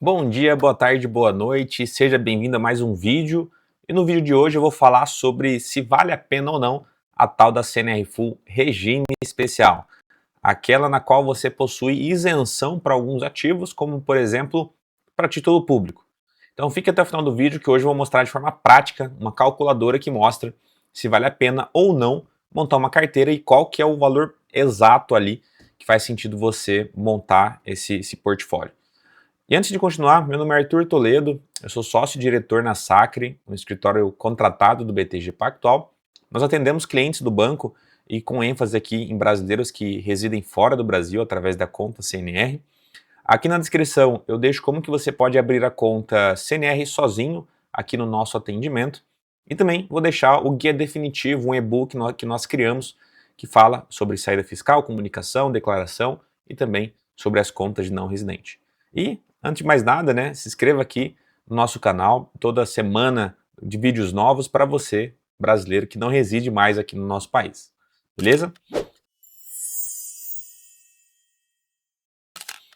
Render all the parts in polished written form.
Bom dia, boa tarde, boa noite, seja bem-vindo a mais um vídeo. E no vídeo de hoje eu vou falar sobre se vale a pena ou não a tal da CNR Full Regime Especial, aquela na qual você possui isenção para alguns ativos, como por exemplo, para título público. Então fique até o final do vídeo que hoje eu vou mostrar de forma prática uma calculadora que mostra se vale a pena ou não montar uma carteira e qual que é o valor exato ali que faz sentido você montar esse portfólio. E antes de continuar, meu nome é Arthur Toledo, eu sou sócio-diretor na Sacre, um escritório contratado do BTG Pactual. Nós atendemos clientes do banco e com ênfase aqui em brasileiros que residem fora do Brasil através da conta CNR. Aqui na descrição eu deixo como que você pode abrir a conta CNR sozinho aqui no nosso atendimento. E também vou deixar o guia definitivo, um e-book que nós criamos, que fala sobre saída fiscal, comunicação, declaração e também sobre as contas de não residente. E, antes de mais nada, né, se inscreva aqui no nosso canal, toda semana de vídeos novos para você, brasileiro, que não reside mais aqui no nosso país. Beleza?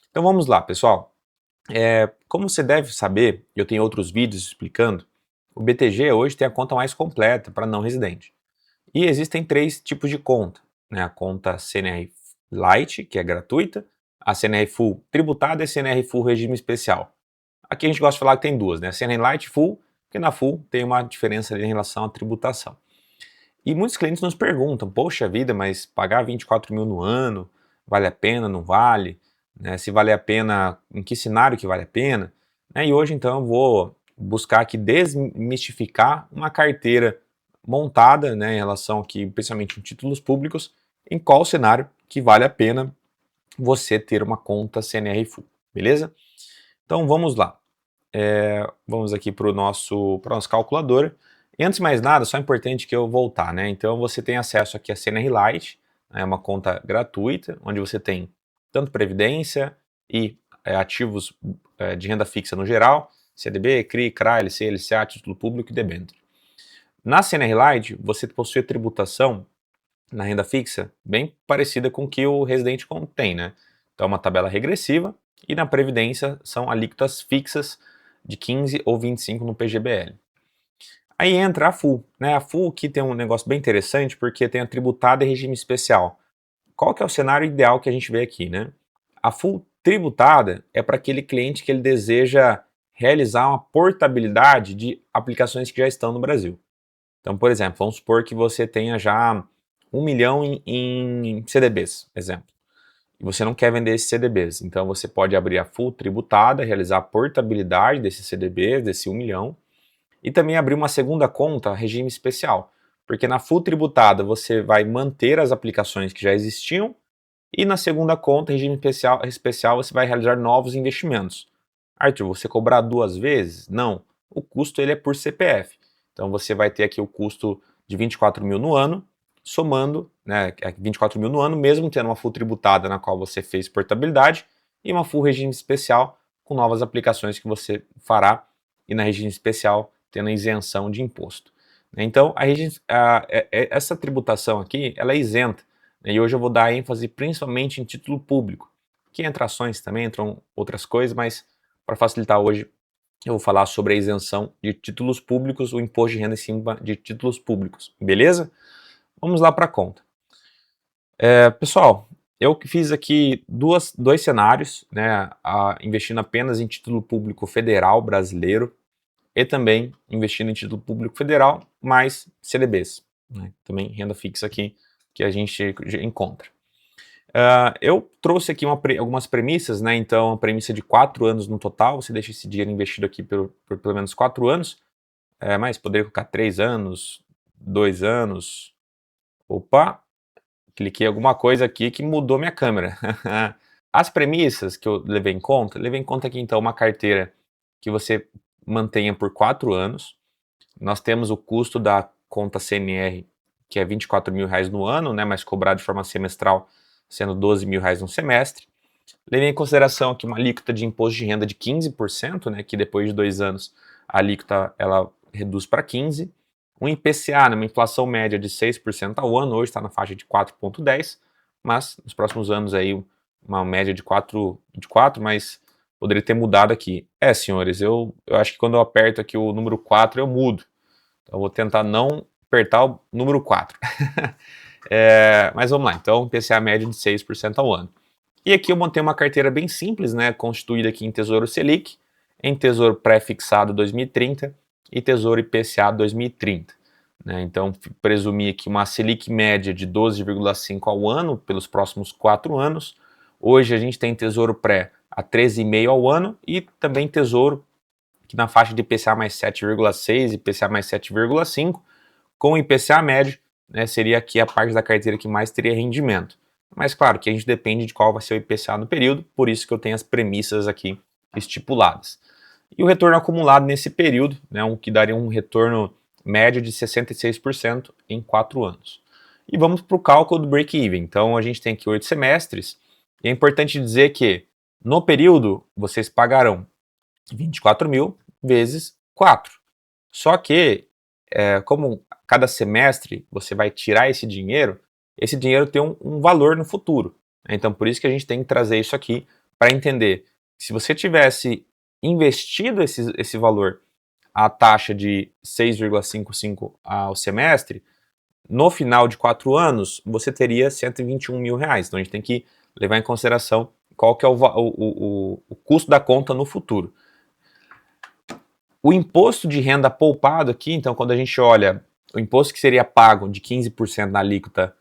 Então vamos lá, pessoal. Como você deve saber, eu tenho outros vídeos explicando, o BTG hoje tem a conta mais completa para não residente. E existem três tipos de conta, né? A conta CNR Lite, que é gratuita, a CNR Full tributada e a CNR Full regime especial. Aqui a gente gosta de falar que tem duas, né? CNR Lite e Full, porque na Full tem uma diferença ali em relação à tributação. E muitos clientes nos perguntam, poxa vida, mas pagar 24 mil no ano, vale a pena, não vale? Né? Se vale a pena, em que cenário que vale a pena? Né? E hoje então eu vou buscar aqui desmistificar uma carteira montada, né, em relação aqui, principalmente em títulos públicos, em qual cenário que vale a pena você ter uma conta CNR Full, beleza? Então vamos lá. Vamos aqui para a nossa calculadora. E antes de mais nada, só é importante que eu voltar, né? Então você tem acesso aqui a CNR Lite, é uma conta gratuita, onde você tem tanto previdência e ativos de renda fixa no geral, CDB, CRI, CRA, LC, LCA, título público e debênture. Na CNR Lite, você possui tributação na renda fixa bem parecida com o que o residente tem, né? Então, uma tabela regressiva e na previdência são alíquotas fixas de 15 ou 25 no PGBL. Aí entra a Full, né? A Full aqui tem um negócio bem interessante porque tem a tributada e regime especial. Qual que é o cenário ideal que a gente vê aqui, né? A Full tributada é para aquele cliente que ele deseja realizar uma portabilidade de aplicações que já estão no Brasil. Então, por exemplo, vamos supor que você tenha já 1 milhão em CDBs, exemplo. E você não quer vender esses CDBs. Então, você pode abrir a Full tributada, realizar a portabilidade desses CDBs, desse 1 milhão, e também abrir uma segunda conta, regime especial. Porque na Full tributada você vai manter as aplicações que já existiam, e na segunda conta, regime especial, você vai realizar novos investimentos. Arthur, você cobrar duas vezes? Não. O custo ele é por CPF. Então você vai ter aqui o custo de 24 mil no ano, somando, né, 24 mil no ano, mesmo tendo uma full tributada na qual você fez portabilidade e uma full regime especial com novas aplicações que você fará e na regime especial tendo a isenção de imposto. Então essa tributação aqui ela é isenta, né, e hoje eu vou dar ênfase principalmente em título público, que entra ações também, entram outras coisas, mas para facilitar hoje eu vou falar sobre a isenção de títulos públicos, o imposto de renda em cima de títulos públicos, beleza? Vamos lá para a conta. Pessoal, eu fiz aqui dois cenários, né, investindo apenas em título público federal brasileiro e também investindo em título público federal mais CDBs, né, também renda fixa aqui que a gente encontra. Eu trouxe aqui algumas premissas, né? Então, a premissa de 4 anos no total, você deixa esse dinheiro investido aqui por pelo menos 4 anos, mas poderia colocar 3 anos, 2 anos. Opa, cliquei em alguma coisa aqui que mudou minha câmera. As premissas que eu levei em conta aqui então uma carteira que você mantenha por 4 anos. Nós temos o custo da conta CNR, que é 24 mil reais no ano, né? Mas cobrado de forma semestral, sendo 12 mil reais no semestre. Levei em consideração aqui uma alíquota de imposto de renda de 15%, né, que depois de 2 anos a alíquota ela reduz para 15%. Um IPCA, né, uma inflação média de 6% ao ano, hoje está na faixa de 4,10%, mas nos próximos anos aí uma média de 4, mas poderia ter mudado aqui. Senhores, eu acho que quando eu aperto aqui o número 4 eu mudo. Então eu vou tentar não apertar o número 4. Mas vamos lá, então IPCA médio de 6% ao ano. E aqui eu montei uma carteira bem simples, né, constituída aqui em Tesouro Selic, em Tesouro Pré-fixado 2030 e Tesouro IPCA 2030. Né, então presumi aqui uma Selic média de 12,5% ao ano pelos próximos 4 anos. Hoje a gente tem Tesouro Pré a 13,5% ao ano e também Tesouro que na faixa de IPCA mais 7,6% e IPCA mais 7,5%, com IPCA médio, né, seria aqui a parte da carteira que mais teria rendimento. Mas claro que a gente depende de qual vai ser o IPCA no período, por isso que eu tenho as premissas aqui estipuladas. E o retorno acumulado nesse período, né, que daria um retorno médio de 66% em 4 anos. E vamos para o cálculo do break-even. Então a gente tem aqui 8 semestres, e é importante dizer que no período vocês pagarão 24 mil vezes 4. Só que, como cada semestre você vai tirar esse dinheiro tem um valor no futuro. Então, por isso que a gente tem que trazer isso aqui para entender. Se você tivesse investido esse valor à taxa de 6,55 ao semestre, no final de 4 anos, você teria 121 mil reais. Então, a gente tem que levar em consideração qual que é o custo da conta no futuro. O imposto de renda poupado aqui, então, quando a gente olha o imposto que seria pago de 15% na alíquota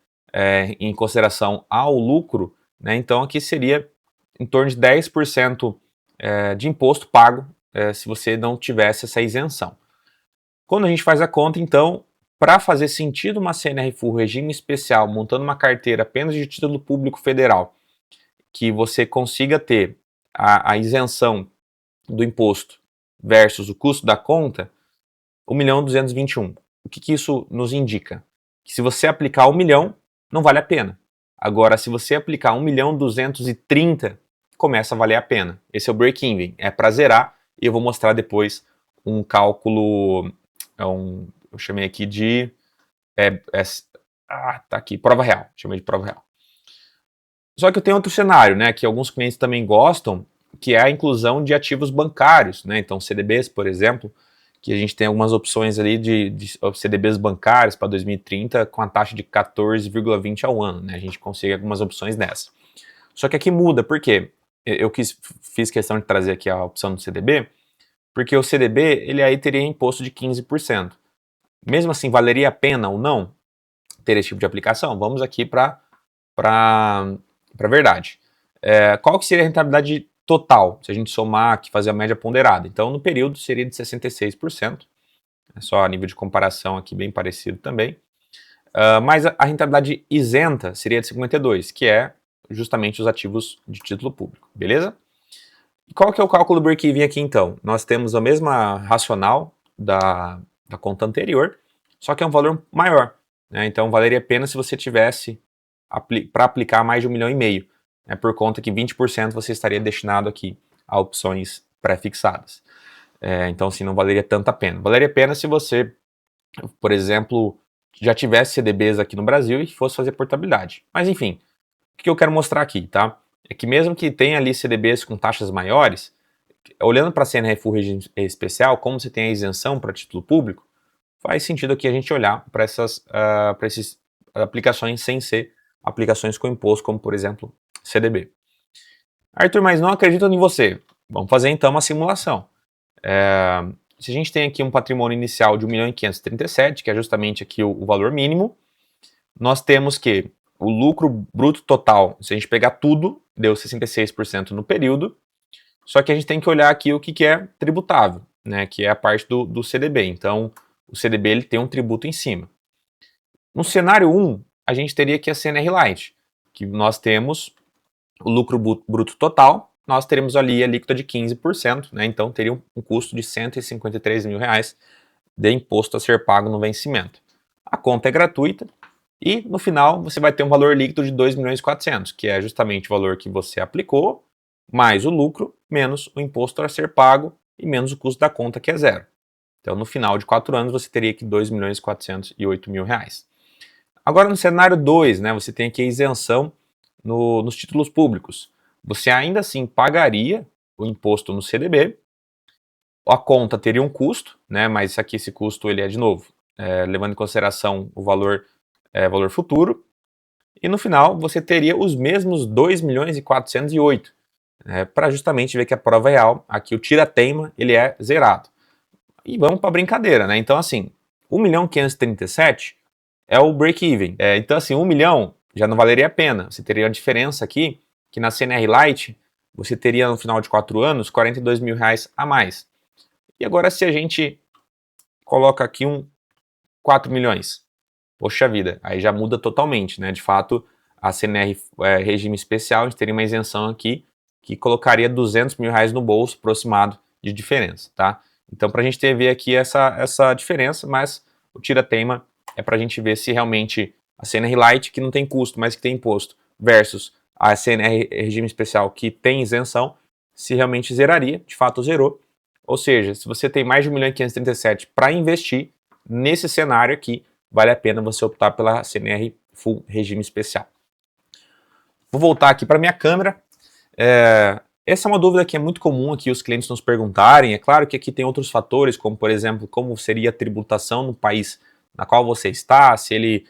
em consideração ao lucro, né, então aqui seria em torno de 10% de imposto pago se você não tivesse essa isenção. Quando a gente faz a conta, então, para fazer sentido uma CNR Full regime especial, montando uma carteira apenas de título público federal, que você consiga ter a isenção do imposto versus o custo da conta, 1.221.000. O que isso nos indica? Que se você aplicar 1 milhão, não vale a pena. Agora, se você aplicar 1.230.000, começa a valer a pena. Esse é o break-even, é para zerar, e eu vou mostrar depois um cálculo, eu chamei aqui de, tá aqui, prova real, chamei de prova real. Só que eu tenho outro cenário, né, que alguns clientes também gostam, que é a inclusão de ativos bancários, né, então CDBs, por exemplo, que a gente tem algumas opções ali de CDBs bancários para 2030 com a taxa de 14,20 ao ano, né? A gente consegue algumas opções nessa. Só que aqui muda, por quê? Eu fiz questão de trazer aqui a opção do CDB, porque o CDB, ele aí teria imposto de 15%. Mesmo assim, valeria a pena ou não ter esse tipo de aplicação? Vamos aqui para a verdade. Qual que seria a rentabilidade total, se a gente somar aqui, fazer a média ponderada? Então, no período seria de 66%, só a nível de comparação aqui bem parecido também. Mas a rentabilidade isenta seria de 52%, que é justamente os ativos de título público, beleza? E qual que é o cálculo do break-even aqui então? Nós temos a mesma racional da conta anterior, só que é um valor maior, né? Então valeria a pena se você tivesse para aplicar mais de 1,5 milhão, por conta que 20% você estaria destinado aqui a opções pré-fixadas. Então, assim, não valeria tanta pena. Valeria a pena se você, por exemplo, já tivesse CDBs aqui no Brasil e fosse fazer portabilidade. Mas, enfim, o que eu quero mostrar aqui, tá? É que mesmo que tenha ali CDBs com taxas maiores, olhando para a CNR Full Regime Especial, como você tem a isenção para título público, faz sentido aqui a gente olhar para essas aplicações sem ser aplicações com imposto, como, por exemplo, CDB. Arthur, mas não acredito em você. Vamos fazer então uma simulação. Se a gente tem aqui um patrimônio inicial de 1.537.000, que é justamente aqui o valor mínimo, nós temos que o lucro bruto total, se a gente pegar tudo, deu 66% no período, só que a gente tem que olhar aqui o que é tributável, né, que é a parte do CDB. Então, o CDB ele tem um tributo em cima. No cenário 1, a gente teria aqui a CNR Light, que nós temos o lucro bruto total, nós teremos ali a alíquota de 15%, né? Então teria um custo de R$153 mil de imposto a ser pago no vencimento. A conta é gratuita e no final você vai ter um valor líquido de 2.400.000, que é justamente o valor que você aplicou, mais o lucro, menos o imposto a ser pago e menos o custo da conta, que é zero. Então no final de 4 anos você teria aqui R$2.408.000. Agora no cenário 2, né, você tem aqui a isenção nos títulos públicos. Você ainda assim pagaria o imposto no CDB, a conta teria um custo, né, mas aqui esse custo ele é de novo, levando em consideração o valor futuro, e no final você teria os mesmos 2.408.000, para justamente ver que a prova é real. Aqui o tira-teima ele é zerado. E vamos para a brincadeira, né? Então assim, 1.537.000 é o break-even. Então assim, 1 milhão já não valeria a pena. Você teria a diferença aqui, que na CNR Lite você teria no final de 4 anos 42 mil reais a mais. E agora se a gente coloca aqui 4 milhões, poxa vida, aí já muda totalmente, né? De fato, a CNR regime especial, a gente teria uma isenção aqui que colocaria 200 mil reais no bolso aproximado de diferença, tá? Então, para a gente ver aqui essa diferença, mas o tira-teima é para a gente ver se realmente a CNR Lite, que não tem custo, mas que tem imposto, versus a CNR regime especial, que tem isenção, se realmente zeraria, de fato zerou. Ou seja, se você tem mais de 1.537.000 para investir, nesse cenário aqui, vale a pena você optar pela CNR Full Regime Especial. Vou voltar aqui para minha câmera. Essa é uma dúvida que é muito comum aqui os clientes nos perguntarem. É claro que aqui tem outros fatores, como por exemplo, como seria a tributação no país na qual você está, se ele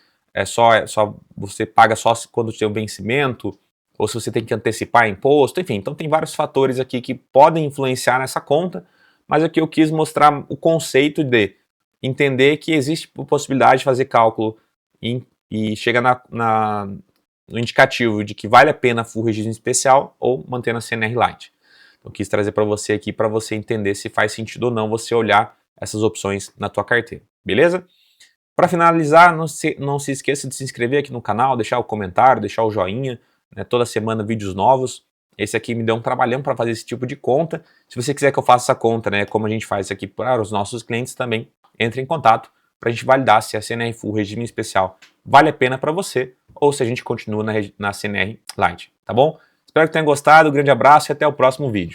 você paga só quando tem um vencimento, ou se você tem que antecipar imposto, enfim. Então tem vários fatores aqui que podem influenciar nessa conta, mas aqui eu quis mostrar o conceito de entender que existe possibilidade de fazer cálculo e chega no indicativo de que vale a pena full regime especial ou manter na CNR Lite. Então quis trazer para você aqui para você entender se faz sentido ou não você olhar essas opções na tua carteira, beleza? Para finalizar, não se esqueça de se inscrever aqui no canal, deixar o comentário, deixar o joinha, né? Toda semana vídeos novos. Esse aqui me deu um trabalhão para fazer esse tipo de conta. Se você quiser que eu faça essa conta, né, como a gente faz aqui para os nossos clientes também, entre em contato para a gente validar se a CNR Full Regime Especial vale a pena para você ou se a gente continua na CNR Lite, tá bom? Espero que tenha gostado, um grande abraço e até o próximo vídeo.